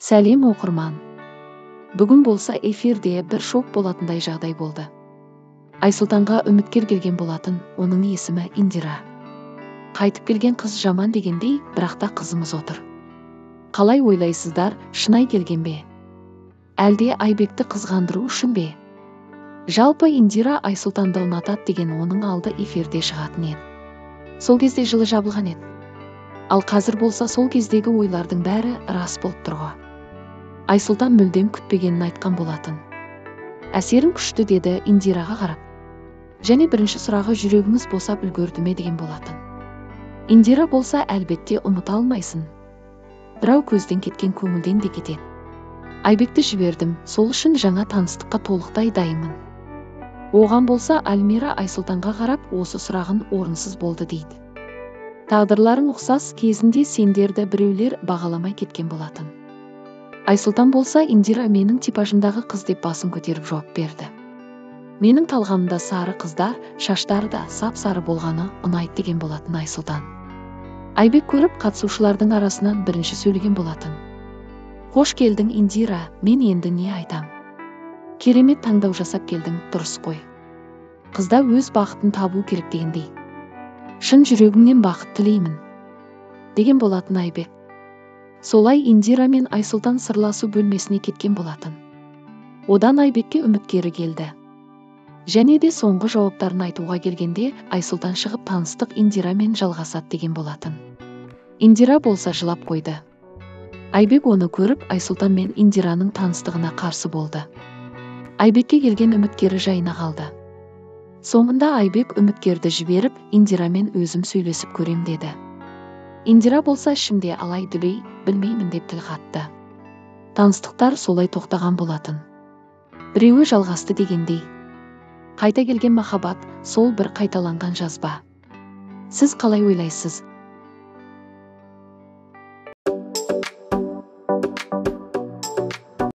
Сәлем оқырман. Бүгін болса эфирде бір шок болатындай жағдай болды. Айсұлтанға үміткер келген болатын, оның есімі Индира. Қайтып келген қыз жаман дегендей, бірақ та қызымыз отыр. Қалай ойлайсыздар, шынай келген бе? Әлде Айбекті қызғандыру үшін бе? Жалпы Индира Айсұлтанды ұнатады деген оның алды эфирде шығатын еді. Сол кезде жылы жабылған еді. Ал қазір болса сол кездегі ойлардың бәрі рас болып тұр ғой. Айсұлтан мүлдем күтпегенін айтқан болатын. Әсерім күшті деді Индираға қарап. Және бірінші сұрағы жүрегіңіз босап үлгерді ме деген болатын. Индира болса әлбетте ұмыта алмайсың. Бірау көзден кеткен көңілден де кетеді. Айбекті жібердім, сол үшін жаңа таныстыққа толықтай дайынмын. Оған болса Альмира Айсұлтанға қарап осы сұрағын орынсыз болды дейді. Тағдырларың ұқсас, кезінде сендерді біреулер бағаламай кеткен болатын. Айсұлтан болса Индира менің типажымдағы қыз деп басын көтеріп жауап берді. Менің талғамымда сары қыздар, шаштары да сап-сары болғаны ұнайды деген болатын Айсұлтан. Айбек көріп қатысушылардың арасынан бірінші сөйлеген болатын. Қош келдің Индира, мен енді не айтам? Керемет таңдау жасап келдің, дұрыс қой. Қызда өз бақытын табу керек дегендей. Шын жүрегімнен бақыт тілеймін, деген болатын Айбек. Солай Индира мен Айсұлтан сырласу бөлмесіне кеткен болатын. Одан Айбекке үміткері келді. Және де соңғы жауаптарын айтуға келгенде Айсұлтан шығып таныстық Индирамен жалғасады деген болатын. Индира болса жылап қойды. Айбек оны көріп Айсұлтан мен Индираның таныстығына қарсы болды. Айбекке келген үміткері жайына қалды. Соңында Айбек үміткерді жіберіп Индирамен өзім сөйлесіп көрем деді. Индира болса ішімде алай-дүлей, білмеймін деп тіл қатты. Таныстықтар солай тоқтаған болатын. Біреуі жалғасты дегендей. Қайта келген махаббат, сол бір қайталанған жазба. Сіз қалай ойлайсыз?